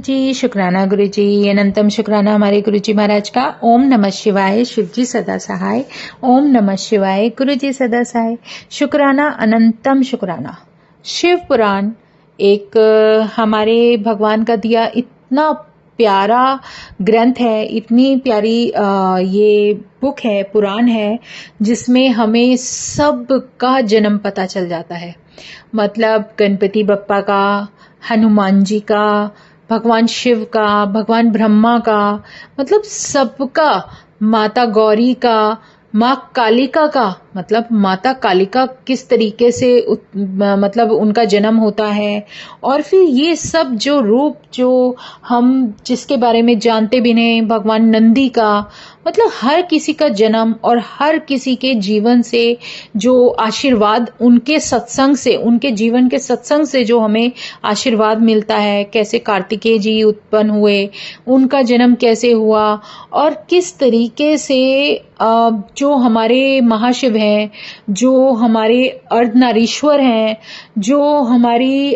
जी, शुक्राना गुरु जी। अनंतम शुक्राना हमारे गुरु जी महाराज का। ओम नमः शिवाय। शिव जी सदा सहाय। ओम नमः शिवाय। गुरु जी सदा सहाय। शुक्राना, अनंतम शुक्राना। शिव पुराण एक हमारे भगवान का दिया इतना प्यारा ग्रंथ है, इतनी प्यारी ये बुक है, पुराण है, जिसमें हमें सब का जन्म पता चल जाता है। मतलब गणपति बप्पा का, हनुमान जी का, भगवान शिव का, भगवान ब्रह्मा का, मतलब सबका, माता गौरी का, माँ कालिका का, मतलब माता कालिका किस तरीके से मतलब उनका जन्म होता है। और फिर ये सब जो रूप जो हम जिसके बारे में जानते भी नहीं, भगवान नंदी का, मतलब हर किसी का जन्म और हर किसी के जीवन से जो आशीर्वाद, उनके सत्संग से, उनके जीवन के सत्संग से जो हमें आशीर्वाद मिलता है, कैसे कार्तिकेय जी उत्पन्न हुए, उनका जन्म कैसे हुआ, और किस तरीके से जो हमारे महाशिव हैं, जो हमारे अर्धनारीश्वर हैं, जो हमारी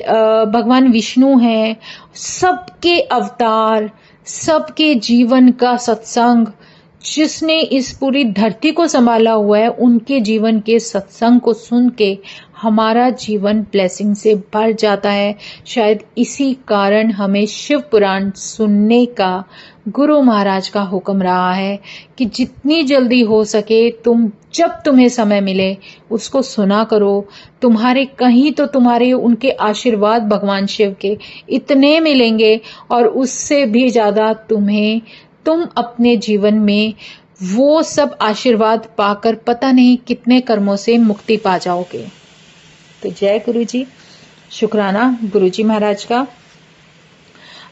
भगवान विष्णु हैं, सबके अवतार, सबके जीवन का सत्संग, जिसने इस पूरी धरती को संभाला हुआ है, उनके जीवन के सत्संग को सुन के हमारा जीवन ब्लेसिंग से भर जाता है। शायद इसी कारण हमें शिव पुराण सुनने का गुरु महाराज का हुक्म रहा है कि जितनी जल्दी हो सके तुम, जब तुम्हें समय मिले, उसको सुना करो। तुम्हारे कहीं तो तुम्हारे उनके आशीर्वाद भगवान शिव के इतने मिलेंगे, और उससे भी ज्यादा तुम अपने जीवन में वो सब आशीर्वाद पाकर पता नहीं कितने कर्मों से मुक्ति पा जाओगे। तो जय गुरु जी, शुक्राना गुरु जी महाराज का।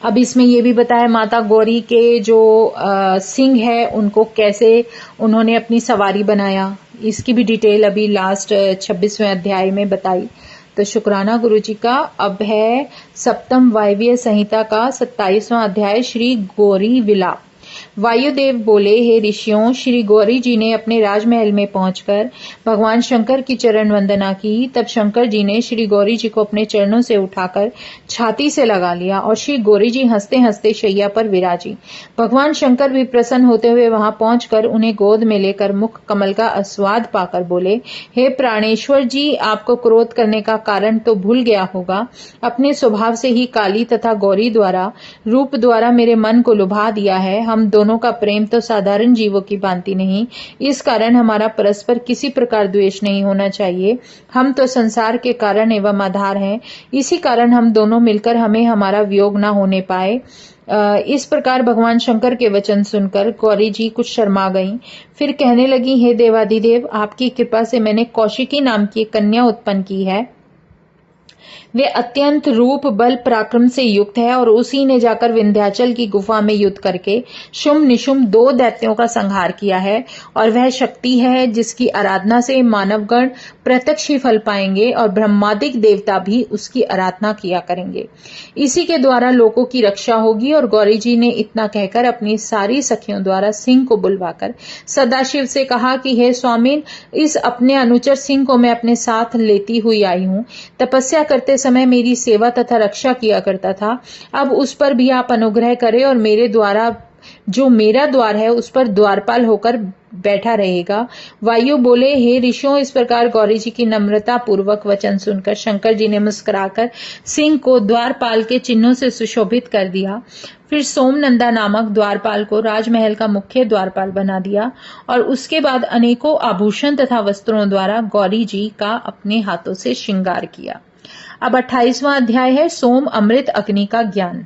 अब इसमें ये भी बताया माता गौरी के जो सिंह है, उनको कैसे उन्होंने अपनी सवारी बनाया, इसकी भी डिटेल अभी लास्ट 26वें अध्याय में बताई। तो शुक्राना गुरु जी का। अब है सप्तम वायव्य संहिता का 27वां अध्याय, श्री गौरी विलाप। वायुदेव बोले, हे ऋषियों, श्री गौरी जी ने अपने राजमहल में पहुंचकर भगवान शंकर की चरण वंदना की। तब शंकर जी ने श्री गौरी जी को अपने चरणों से उठाकर छाती से लगा लिया और श्री गौरी जी हंसते हंसते शैया पर विराजी। भगवान शंकर भी प्रसन्न होते हुए वहां पहुंचकर उन्हें गोद में लेकर मुख कमल का आस्वाद पाकर बोले, हे प्राणेश्वर जी, आपको क्रोध करने का कारण तो भूल गया होगा। अपने स्वभाव से ही काली तथा गौरी द्वारा रूप द्वारा मेरे मन को लुभा दिया है। हम दोनों का प्रेम तो साधारण जीवों की भांति नहीं, इस कारण हमारा परस्पर किसी प्रकार द्वेष नहीं होना चाहिए। हम तो संसार के कारण एवं आधार हैं, इसी कारण हम दोनों मिलकर हमें हमारा वियोग न होने पाए। इस प्रकार भगवान शंकर के वचन सुनकर गौरी जी कुछ शर्मा गईं। फिर कहने लगी, हे देवाधिदेव, आपकी कृपा से मैंने कौशिकी नाम की कन्या उत्पन्न की है। वे अत्यंत रूप बल पराक्रम से युक्त है और उसी ने जाकर विंध्याचल की गुफा में युद्ध करके शुंभ निशुंभ 2 दैत्यों का संहार किया है, और वह शक्ति है जिसकी आराधना से मानवगण प्रत्यक्ष ही फल पाएंगे और ब्रह्मादिक देवता भी उसकी आराधना किया करेंगे। इसी के द्वारा लोगों की रक्षा होगी। और गौरी जी ने इतना कहकर अपनी सारी सखियों द्वारा सिंह को बुलवाकर सदाशिव से कहा कि हे स्वामीन, इस अपने अनुचर सिंह को मैं अपने साथ लेती हुई आई हूँ। तपस्या करते समय मेरी सेवा तथा रक्षा किया करता था, अब उस पर भी आप अनुग्रह करें और मेरे द्वारा जो मेरा द्वार है उस पर द्वारपाल होकर बैठा रहेगा। वायु बोले, हे ऋषियों, इस प्रकार गौरी जी की नम्रता पूर्वक वचन सुनकर शंकर जी ने मुस्कुराकर सिंह को द्वारपाल के चिन्हों से सुशोभित कर दिया। फिर सोमनंदा नामक द्वारपाल को राजमहल का मुख्य द्वारपाल बना दिया और उसके बाद अनेकों आभूषण तथा वस्त्रों द्वारा गौरी जी का अपने हाथों से श्रृंगार किया। अब 28वां अध्याय है, सोम अमृत अग्नि का ज्ञान।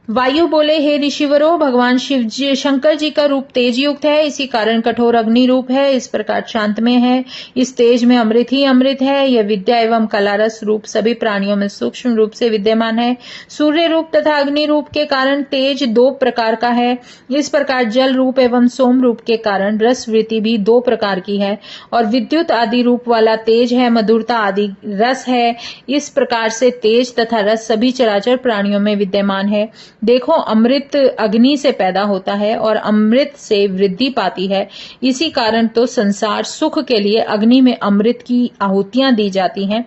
वायु बोले, हे ऋषिवरों, भगवान शिव जी शंकर जी का रूप तेज युक्त है, इसी कारण कठोर अग्नि रूप है, इस प्रकार शांत में है। इस तेज में अमृत ही अमृत है। यह विद्या एवं कलारस रूप सभी प्राणियों में सूक्ष्म रूप से विद्यमान है। सूर्य रूप तथा अग्नि रूप के कारण तेज 2 प्रकार का है। इस प्रकार जल रूप एवं सोम रूप के कारण रस वृत्ति भी 2 प्रकार की है। और विद्युत आदि रूप वाला तेज है, मधुरता आदि रस है। इस प्रकार से तेज तथा रस सभी चराचर प्राणियों में विद्यमान है। देखो, अमृत अग्नि से पैदा होता है और अमृत से वृद्धि पाती है। इसी कारण तो संसार सुख के लिए अग्नि में अमृत की आहुतियां दी जाती हैं।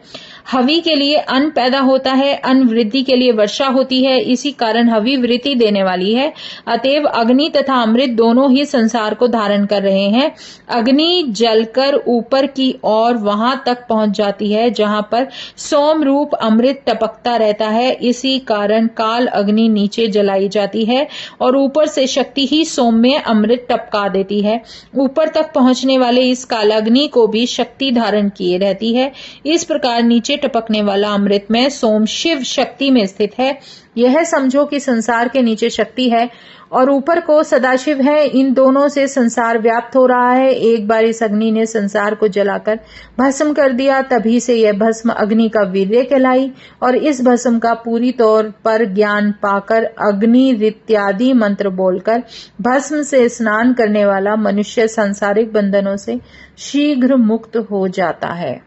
हवि के लिए अन्न पैदा होता है, अन्न वृद्धि के लिए वर्षा होती है, इसी कारण हवि वृद्धि देने वाली है। अतएव अग्नि तथा अमृत दोनों ही संसार को धारण कर रहे हैं। अग्नि जलकर ऊपर की ओर वहां तक पहुंच जाती है जहां पर सोम रूप अमृत टपकता रहता है। इसी कारण काल अग्नि नीचे जलाई जाती है और ऊपर से शक्ति ही सोम में अमृत टपका देती है। ऊपर तक पहुंचने वाले इस कालाग्नि को भी शक्ति धारण किए रहती है। इस प्रकार नीचे टपकने वाला अमृत में सोम शिव शक्ति में स्थित है। यह समझो कि संसार के नीचे शक्ति है और ऊपर को सदाशिव है। इन दोनों से संसार व्याप्त हो रहा है। एक बार इस अग्नि ने संसार को जलाकर भस्म कर दिया, तभी से यह भस्म अग्नि का वीर्य कहलाई और इस भस्म का पूरी तौर पर ज्ञान पाकर अग्नि इत्यादि मंत्र बोलकर भस्म से स्नान करने वाला मनुष्य सांसारिक बंधनों से शीघ्र मुक्त हो जाता है।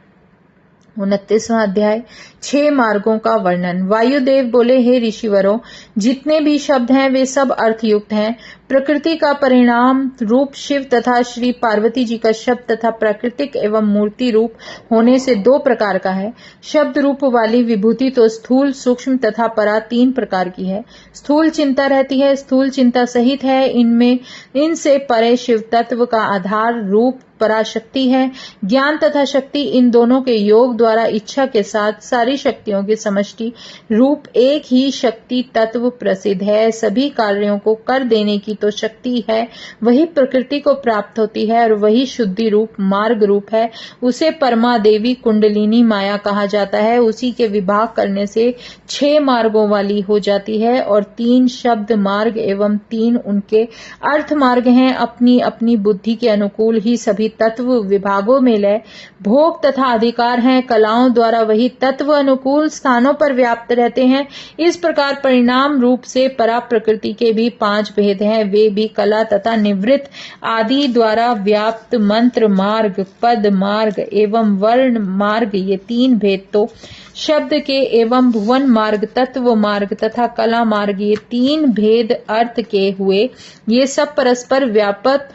29वां अध्याय 6 मार्गों का वर्णन। वायुदेव बोले, हे ऋषिवरों, जितने भी शब्द हैं वे सब अर्थयुक्त हैं। प्रकृति का परिणाम रूप शिव तथा श्री पार्वती जी का शब्द तथा प्राकृतिक एवं मूर्ति रूप होने से 2 प्रकार का है। शब्द रूप वाली विभूति तो स्थूल, सूक्ष्म तथा परा 3 प्रकार की है। स्थूल चिंता रहती है, स्थूल चिंता सहित है। इनसे परे शिव तत्व का आधार रूप पराशक्ति है। ज्ञान तथा शक्ति इन दोनों के योग द्वारा इच्छा के साथ सारी शक्तियों की समष्टि रूप एक ही शक्ति तत्व प्रसिद्ध है। सभी कार्यों को कर देने की तो शक्ति है, वही प्रकृति को प्राप्त होती है और वही शुद्धि रूप मार्ग रूप है। उसे परमा देवी कुंडलिनी माया कहा जाता है। उसी के विभाग करने से 6 मार्गों वाली हो जाती है और 3 शब्द मार्ग एवं 3 उनके अर्थ मार्ग हैं। अपनी अपनी बुद्धि के अनुकूल ही सभी तत्व विभागों में लय, भोग तथा अधिकार हैं। कलाओं द्वारा वही तत्व अनुकूल स्थानों पर व्याप्त रहते हैं। इस प्रकार परिणाम रूप से परा प्रकृति के भी 5 भेद हैं। वे भी कला तथा निवृत्त आदि द्वारा व्याप्त मंत्र मार्ग, पद मार्ग एवं वर्ण मार्ग, ये 3 भेद तो शब्द के एवं भुवन मार्ग, तत्व मार्ग तथा कला मार्ग, ये 3 भेद अर्थ के हुए। ये सब परस्पर व्यापक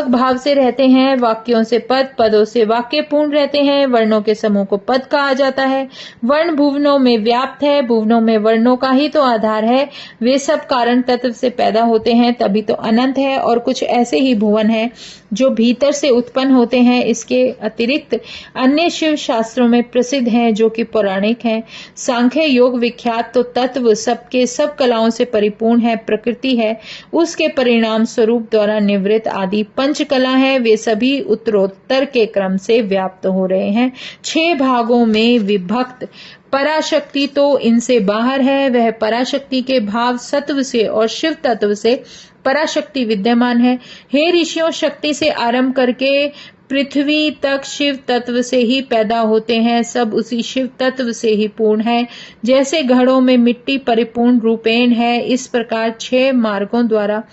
भाव से रहते हैं। वाक्यों से पद, पदों से वाक्य पूर्ण रहते हैं। वर्णों के समूह को पद कहा जाता है। वर्ण भुवनों में व्याप्त है, भुवनों में वर्णों का ही तो आधार है। वे सब कारण तत्व से पैदा होते हैं, तभी तो अनंत है। और कुछ ऐसे ही भुवन हैं जो भीतर से उत्पन्न होते हैं। इसके अतिरिक्त अन्य शिव शास्त्रों में प्रसिद्ध हैं जो कि पौराणिक हैं। सांख्य योग विख्यात तो तत्व सबके सब कलाओं से परिपूर्ण है, प्रकृति है। उसके परिणाम स्वरूप द्वारा निवृत्त आदि 5 कला है। वे सभी उत्तरोत्तर के क्रम से व्याप्त हो रहे हैं। 6 भागों में विभक्त पराशक्ति तो इनसे बाहर है। वह पराशक्ति के भाव सत्व से और शिव तत्व से पराशक्ति विद्यमान है। हे ऋषियों, शक्ति से आरंभ करके पृथ्वी तक शिव तत्व से ही पैदा होते हैं। सब उसी शिव तत्व से ही पूर्ण है। जैसे घड़ों में मिट्टी परिपूर्ण रूपेण है, इस प्रकार 6 मार्गों द्वारा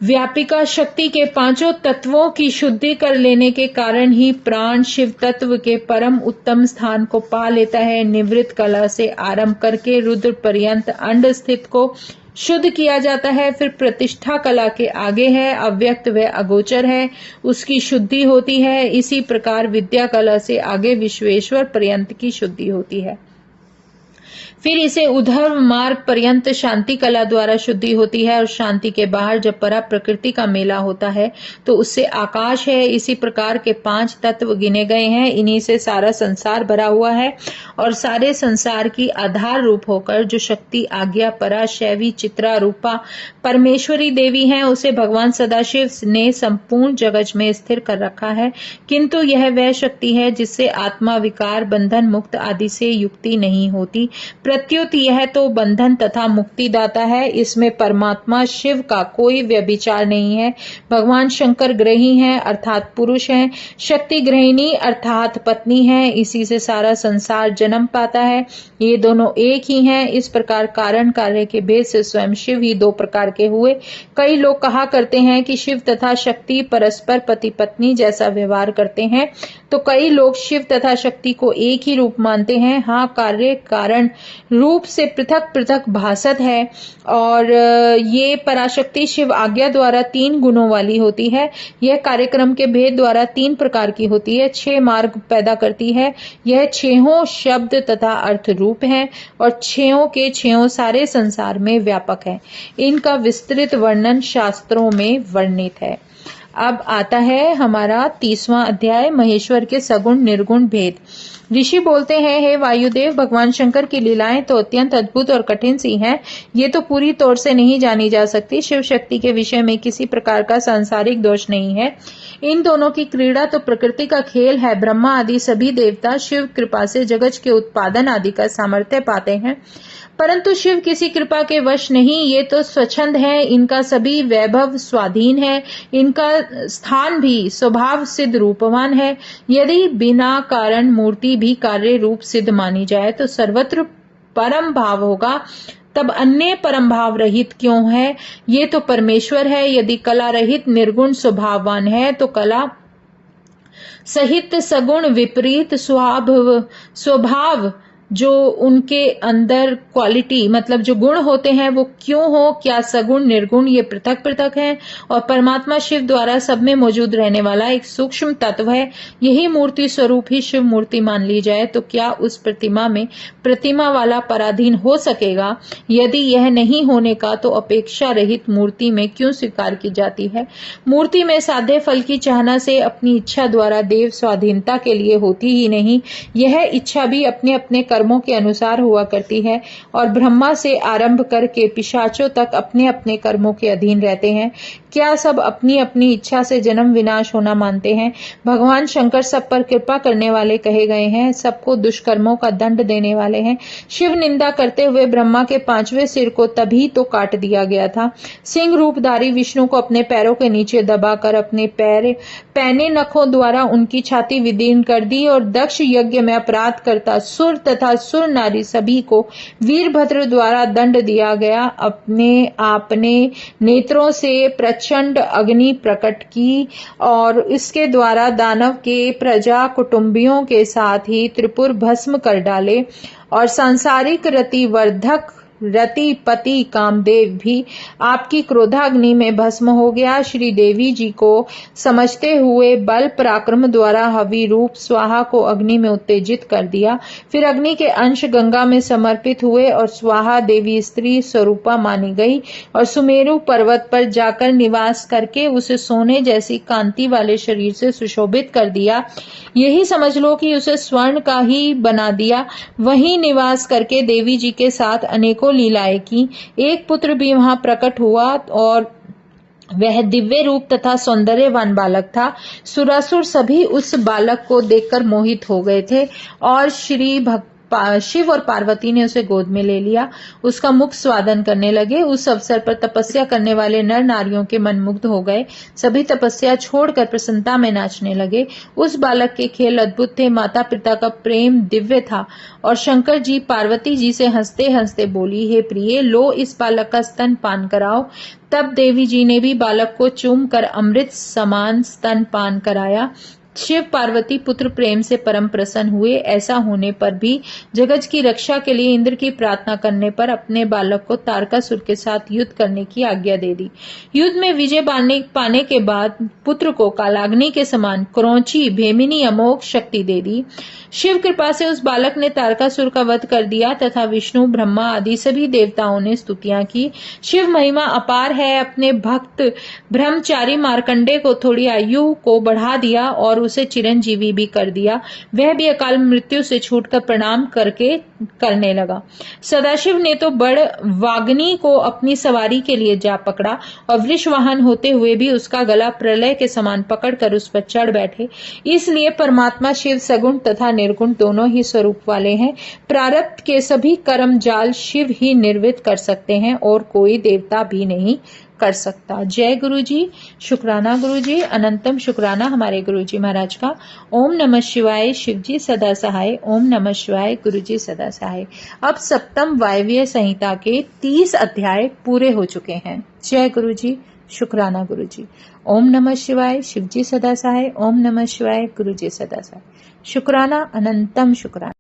व्यापिका शक्ति के 5 तत्वों की शुद्धि कर लेने के कारण ही प्राण शिव तत्व के परम उत्तम स्थान को पा लेता है। निवृत्त कला से आरंभ करके रुद्र पर्यंत अंड स्थित को शुद्ध किया जाता है। फिर प्रतिष्ठा कला के आगे है, अव्यक्त व अगोचर है, उसकी शुद्धि होती है। इसी प्रकार विद्या कला से आगे विश्वेश्वर पर्यंत की शुद्धि होती है। फिर इसे उधर्व मार्ग पर्यंत शांति कला द्वारा शुद्धि होती है और शांति के बाहर जब परा प्रकृति का मेला होता है तो उससे आकाश है। इसी प्रकार के 5 तत्व गिने गए हैं। इन्हीं से सारा संसार भरा हुआ है और सारे संसार की आधार रूप होकर जो शक्ति आज्ञा परा शैवी चित्रा रूपा परमेश्वरी देवी है, उसे भगवान सदाशिव ने संपूर्ण जगत में स्थिर कर रखा है। किंतु यह वह शक्ति है जिससे आत्मा विकार बंधन मुक्त आदि से युक्ति नहीं होती। प्रत्युत यह तो बंधन तथा मुक्ति दाता है। इसमें परमात्मा शिव का कोई व्यभिचार नहीं है। भगवान शंकर ग्रही हैं अर्थात पुरुष हैं, शक्ति ग्रहिणी अर्थात पत्नी है। इसी से सारा संसार जन्म पाता है। ये दोनों एक ही हैं। इस प्रकार कारण कार्य के भेद से स्वयं शिव ही 2 प्रकार के हुए। कई लोग कहा करते हैं कि शिव तथा शक्ति परस्पर पति पत्नी जैसा व्यवहार करते हैं, तो कई लोग शिव तथा शक्ति को एक ही रूप मानते हैं। हाँ, कार्य कारण रूप से पृथक पृथक भासत है। और ये पराशक्ति शिव आज्ञा द्वारा 3 गुणों वाली होती है। यह कार्यक्रम के भेद द्वारा 3 प्रकार की होती है, 6 मार्ग पैदा करती है। यह 6 शब्द तथा अर्थ रूप है और 6 के 6 सारे संसार में व्यापक है। इनका विस्तृत वर्णन शास्त्रों में वर्णित है। अब आता है हमारा 30वां अध्याय, महेश्वर के सगुण निर्गुण भेद। ऋषि बोलते हैं, हे वायुदेव, भगवान शंकर की लीलाएं तो अत्यंत अद्भुत और कठिन सी हैं। ये तो पूरी तौर से नहीं जानी जा सकती। शिव शक्ति के विषय में किसी प्रकार का सांसारिक दोष नहीं है। इन दोनों की क्रीड़ा तो प्रकृति का खेल है। ब्रह्मा आदि सभी देवता शिव कृपा से जगत के उत्पादन आदि का सामर्थ्य पाते हैं, परंतु शिव किसी कृपा के वश नहीं। ये तो स्वच्छंद है, इनका सभी वैभव स्वाधीन है। इनका स्थान भी स्वभाव सिद्ध रूपवान है। यदि बिना कारण मूर्ति भी कार्य रूप सिद्ध मानी जाए तो सर्वत्र परम भाव होगा, तब अन्य परम भाव रहित क्यों है? ये तो परमेश्वर है। यदि कला रहित निर्गुण स्वभाववान है तो कला सहित सगुण विपरीत स्वभाव जो उनके अंदर क्वालिटी मतलब जो गुण होते हैं वो क्यों हो? क्या सगुण निर्गुण ये पृथक पृथक हैं? और परमात्मा शिव द्वारा सब में मौजूद रहने वाला एक सूक्ष्म तत्व है। यही मूर्ति स्वरूप ही शिव मूर्ति मान ली जाए तो क्या उस प्रतिमा में प्रतिमा वाला पराधीन हो सकेगा? यदि यह नहीं होने का तो अपेक्षा रहित मूर्ति में क्यों स्वीकार की जाती है? मूर्ति में साध्य फल की चाहना से अपनी इच्छा द्वारा देव स्वाधीनता के लिए होती ही नहीं, यह इच्छा भी अपने अपने कर्मों के अनुसार हुआ करती है। और ब्रह्मा से आरंभ करके पिशाचों तक अपने अपने कर्मों के अधीन रहते हैं। क्या सब अपनी अपनी इच्छा से जन्म विनाश होना मानते हैं? भगवान शंकर सब पर कृपा करने वाले कहे गए हैं, सबको दुष्कर्मों का दंड देने वाले हैं। शिव निंदा करते हुए ब्रह्मा के 5वें सिर को तभी तो काट दिया गया था। सिंह रूपधारी विष्णु को अपने पैरों के नीचे दबाकर अपने पैने नखों द्वारा उनकी छाती विदीर्ण कर दी और दक्ष यज्ञ में अपराध करता सुर तथा सुर नारी सभी को वीरभद्र द्वारा दंड दिया गया। अपने आपने नेत्रों से प्रचंड अग्नि प्रकट की और इसके द्वारा दानव के प्रजा कुटुंबियों के साथ ही त्रिपुर भस्म कर डाले और सांसारिक रतिवर्धक रतिपति कामदेव भी आपकी क्रोधाग्नि में भस्म हो गया। श्री देवी जी को समझते हुए बल पराक्रम द्वारा हवि रूप स्वाहा को अग्नि में उत्तेजित कर दिया। फिर अग्नि के अंश गंगा में समर्पित हुए और स्वाहा देवी स्त्री स्वरूपा मानी गई और सुमेरु पर्वत पर जाकर निवास करके उसे सोने जैसी कांति वाले शरीर से सुशोभित कर दिया। यही समझ लो कि उसे स्वर्ण का ही बना दिया। वहीं निवास करके देवी जी के साथ अनेकों लीलाएं की। एक पुत्र भी वहां प्रकट हुआ और वह दिव्य रूप तथा सौंदर्यवान बालक था। सुरासुर सभी उस बालक को देखकर मोहित हो गए थे और शिव और पार्वती ने उसे गोद में ले लिया। उसका मुख स्वादन करने लगे। उस अवसर पर तपस्या करने वाले नर नारियों के मन मुग्ध हो गए। सभी तपस्या छोड़कर प्रसन्नता में नाचने लगे। उस बालक के खेल अद्भुत थे। माता पिता का प्रेम दिव्य था और शंकर जी पार्वती जी से हंसते हंसते बोली, हे प्रिय, लो इस बालक का स्तन पान कराओ। तब देवी जी ने भी बालक को चूम कर अमृत समान स्तन पान कराया। शिव पार्वती पुत्र प्रेम से परम प्रसन्न हुए। ऐसा होने पर भी जगत की रक्षा के लिए इंद्र की प्रार्थना करने पर अपने बालक को तारकासुर के साथ युद्ध करने की आज्ञा दे दी। युद्ध में विजय पाने के बाद पुत्र को कालाग्नि के समान क्रौंची भेमिनी अमोघ शक्ति दे दी। शिव कृपा से उस बालक ने तारकासुर का वध कर दिया तथा विष्णु ब्रह्मा आदि सभी देवताओं ने स्तुतियां की। शिव महिमा अपार है। अपने भक्त ब्रह्मचारी मार्कंडे को थोड़ी आयु को बढ़ा दिया और उसे चिरंजीवी भी कर दिया। वह भी अकाल मृत्यु से छूटकर प्रणाम करने लगा। सदाशिव ने तो बड़ वाग्नी को अपनी सवारी के लिए जा पकड़ा और वृष वाहन होते हुए भी उसका गला प्रलय के समान पकड़कर उस पर चढ़ बैठे। इसलिए परमात्मा शिव सगुण तथा निर्गुण दोनों ही स्वरूप वाले हैं। प्रारब्ध के सभी कर्म जाल शिव ही निर्वित कर सकते हैं और कोई देवता भी नहीं कर सकता। जय गुरु जी। शुक्राना गुरु जी, अनंतम शुक्राना हमारे गुरु जी महाराज का। ओम नमः शिवाय, शिव जी सदा सहाय। ओम नमः शिवाय, गुरु जी सदा सहाय। अब सप्तम वायव्य संहिता के 30 अध्याय पूरे हो चुके हैं। जय गुरु जी। शुक्राना गुरु जी। ओम नमः शिवाय, शिव जी सदा सहाय। ओम नमः शिवाय, गुरु जी सदा सहाय। शुक्राना, अनंतम शुक्राना।